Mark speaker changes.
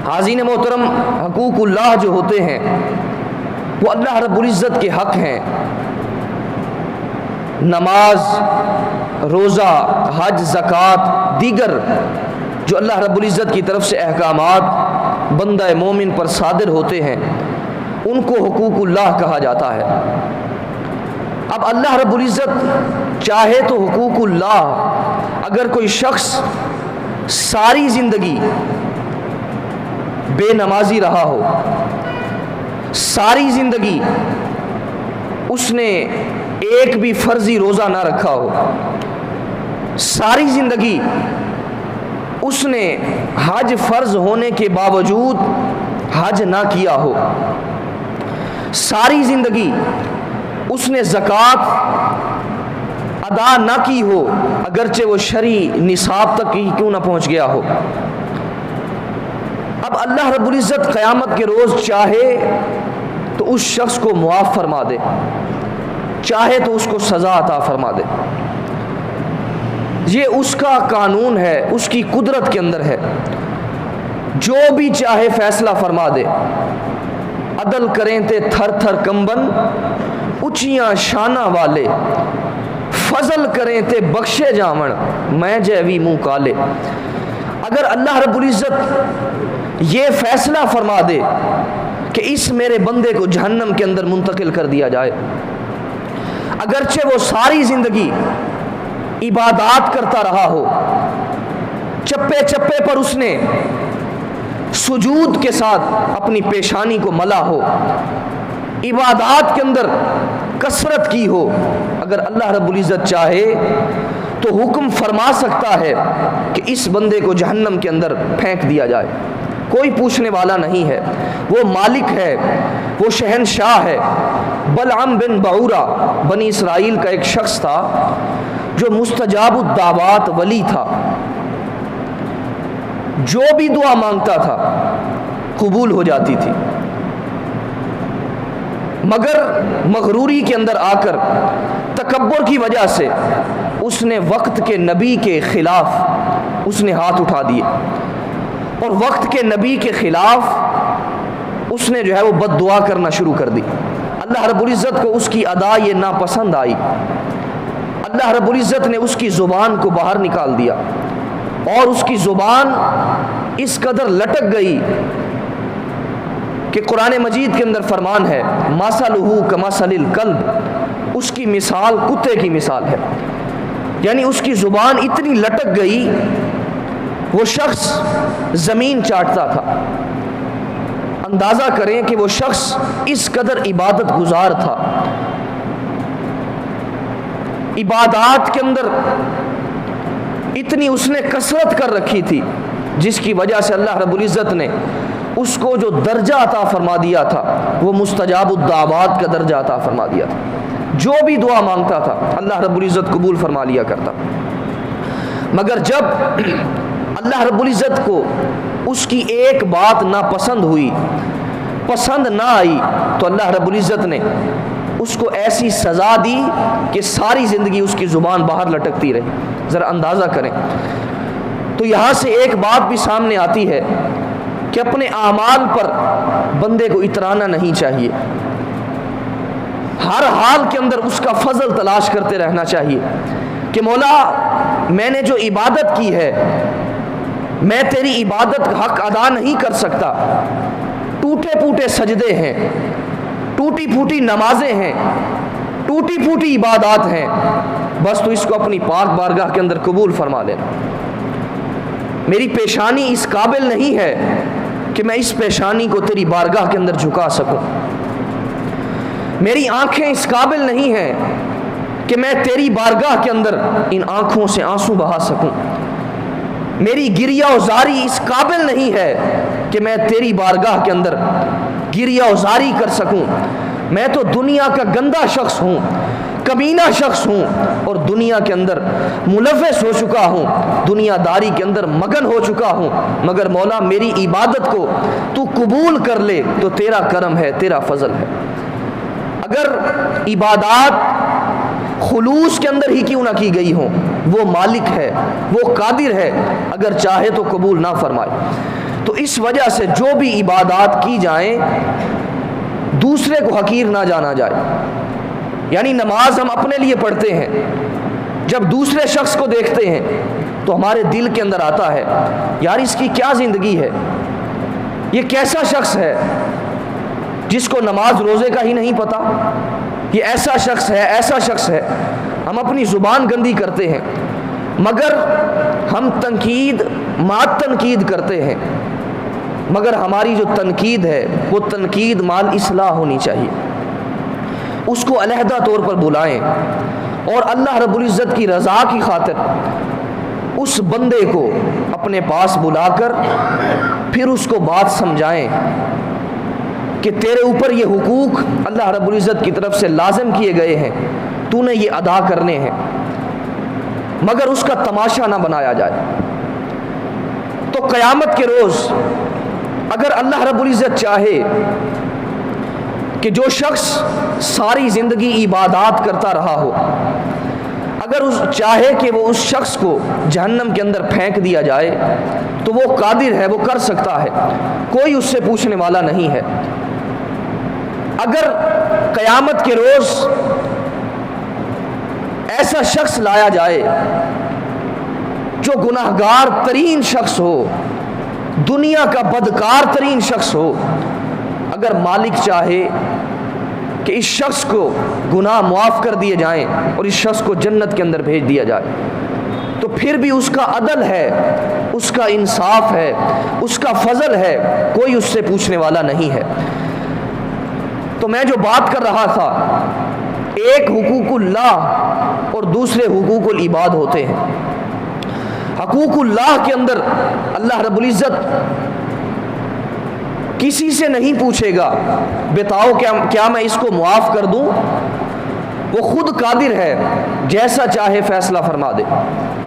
Speaker 1: حاضرین محترم، حقوق اللہ جو ہوتے ہیں وہ اللہ رب العزت کے حق ہیں. نماز، روزہ، حج، زکوٰۃ، دیگر جو اللہ رب العزت کی طرف سے احکامات بندہ مومن پر صادر ہوتے ہیں ان کو حقوق اللہ کہا جاتا ہے. اب اللہ رب العزت چاہے تو حقوق اللہ، اگر کوئی شخص ساری زندگی بے نمازی رہا ہو، ساری زندگی اس نے ایک بھی فرضی روزہ نہ رکھا ہو، ساری زندگی اس نے حج فرض ہونے کے باوجود حج نہ کیا ہو، ساری زندگی اس نے زکوٰۃ ادا نہ کی ہو اگرچہ وہ شرعی نصاب تک ہی کیوں نہ پہنچ گیا ہو، اب اللہ رب العزت قیامت کے روز چاہے تو اس شخص کو معاف فرما دے، چاہے تو اس کو سزا عطا فرما دے. یہ اس کا قانون ہے، اس کی قدرت کے اندر ہے، جو بھی چاہے فیصلہ فرما دے. عدل کریں تے تھر تھر کمبن اچیاں شانہ والے، فضل کریں تے بخشے جاون میں جیوی منہ کالے. اگر اللہ رب العزت یہ فیصلہ فرما دے کہ اس میرے بندے کو جہنم کے اندر منتقل کر دیا جائے، اگرچہ وہ ساری زندگی عبادات کرتا رہا ہو، چپے چپے پر اس نے سجود کے ساتھ اپنی پیشانی کو ملا ہو، عبادات کے اندر کثرت کی ہو، اگر اللہ رب العزت چاہے تو حکم فرما سکتا ہے کہ اس بندے کو جہنم کے اندر پھینک دیا جائے. کوئی پوچھنے والا نہیں ہے، وہ مالک ہے، وہ شہنشاہ ہے. بلعم بن بعورہ بنی اسرائیل کا ایک شخص تھا جو مستجاب الدعوات ولی تھا، جو بھی دعا مانگتا تھا قبول ہو جاتی تھی، مگر مغروری کے اندر آ کر تکبر کی وجہ سے اس نے وقت کے نبی کے خلاف اس نے ہاتھ اٹھا دیے، اور وقت کے نبی کے خلاف اس نے جو ہے وہ بد دعا کرنا شروع کر دی. اللہ رب العزت کو اس کی ادا یہ ناپسند آئی، اللہ رب العزت نے اس کی زبان کو باہر نکال دیا، اور اس کی زبان اس قدر لٹک گئی کہ قرآن مجید کے اندر فرمان ہے مَثَلُهُ كَمَثَلِ الْكَلْبِ، اس کی مثال کتے کی مثال ہے. یعنی اس کی زبان اتنی لٹک گئی، وہ شخص زمین چاٹتا تھا. اندازہ کریں کہ وہ شخص اس قدر عبادت گزار تھا، عبادات کے اندر اتنی اس نے کثرت کر رکھی تھی، جس کی وجہ سے اللہ رب العزت نے اس کو جو درجہ عطا فرما دیا تھا وہ مستجاب الدعوات کا درجہ عطا فرما دیا تھا. جو بھی دعا مانگتا تھا اللہ رب العزت قبول فرما لیا کرتا. مگر جب اللہ رب العزت کو اس کی ایک بات ناپسند ہوئی، پسند نہ آئی، تو اللہ رب العزت نے اس کو ایسی سزا دی کہ ساری زندگی اس کی زبان باہر لٹکتی رہی. ذرا اندازہ کریں. تو یہاں سے ایک بات بھی سامنے آتی ہے کہ اپنے اعمال پر بندے کو اترانا نہیں چاہیے، ہر حال کے اندر اس کا فضل تلاش کرتے رہنا چاہیے کہ مولا میں نے جو عبادت کی ہے، میں تیری عبادت کا حق ادا نہیں کر سکتا، ٹوٹے پھوٹے سجدے ہیں، ٹوٹی پھوٹی نمازیں ہیں، ٹوٹی پھوٹی عبادات ہیں، بس تو اس کو اپنی پاک بارگاہ کے اندر قبول فرما لینا. میری پیشانی اس قابل نہیں ہے کہ میں اس پیشانی کو تیری بارگاہ کے اندر جھکا سکوں، میری آنکھیں اس قابل نہیں ہیں کہ میں تیری بارگاہ کے اندر ان آنکھوں سے آنسو بہا سکوں، میری گریہ و زاری اس قابل نہیں ہے کہ میں تیری بارگاہ کے اندر گریہ و زاری کر سکوں. میں تو دنیا کا گندا شخص ہوں، کمینہ شخص ہوں، اور دنیا کے اندر ملوث ہو چکا ہوں، دنیا داری کے اندر مگن ہو چکا ہوں. مگر مولا میری عبادت کو تو قبول کر لے تو تیرا کرم ہے، تیرا فضل ہے. اگر عبادات خلوص کے اندر ہی کیوں نہ کی گئی ہوں، وہ مالک ہے، وہ قادر ہے، اگر چاہے تو قبول نہ فرمائے. تو اس وجہ سے جو بھی عبادات کی جائیں دوسرے کو حقیر نہ جانا جائے. یعنی نماز ہم اپنے لیے پڑھتے ہیں، جب دوسرے شخص کو دیکھتے ہیں تو ہمارے دل کے اندر آتا ہے یار اس کی کیا زندگی ہے، یہ کیسا شخص ہے جس کو نماز روزے کا ہی نہیں پتا، یہ ایسا شخص ہے ایسا شخص ہے. ہم اپنی زبان گندی کرتے ہیں، مگر ہم تنقید تنقید کرتے ہیں، مگر ہماری جو تنقید ہے وہ تنقید مال اصلاح ہونی چاہیے. اس کو علیحدہ طور پر بلائیں اور اللہ رب العزت کی رضا کی خاطر اس بندے کو اپنے پاس بلا کر پھر اس کو بات سمجھائیں کہ تیرے اوپر یہ حقوق اللہ رب العزت کی طرف سے لازم کیے گئے ہیں، تو نے یہ ادا کرنے ہیں، مگر اس کا تماشا نہ بنایا جائے. تو قیامت کے روز اگر اللہ رب العزت چاہے کہ جو شخص ساری زندگی عبادات کرتا رہا ہو، اگر چاہے کہ وہ اس شخص کو جہنم کے اندر پھینک دیا جائے تو وہ قادر ہے، وہ کر سکتا ہے، کوئی اس سے پوچھنے والا نہیں ہے. اگر قیامت کے روز ایسا شخص لایا جائے جو گناہگار ترین شخص ہو، دنیا کا بدکار ترین شخص ہو، اگر مالک چاہے کہ اس شخص کو گناہ معاف کر دیے جائیں اور اس شخص کو جنت کے اندر بھیج دیا جائے تو پھر بھی اس کا عدل ہے، اس کا انصاف ہے، اس کا فضل ہے، کوئی اس سے پوچھنے والا نہیں ہے. تو میں جو بات کر رہا تھا، ایک حقوق اللہ اور دوسرے حقوق العباد ہوتے ہیں. حقوق اللہ کے اندر اللہ رب العزت کسی سے نہیں پوچھے گا بتاؤ کیا میں اس کو معاف کر دوں، وہ خود قادر ہے، جیسا چاہے فیصلہ فرما دے.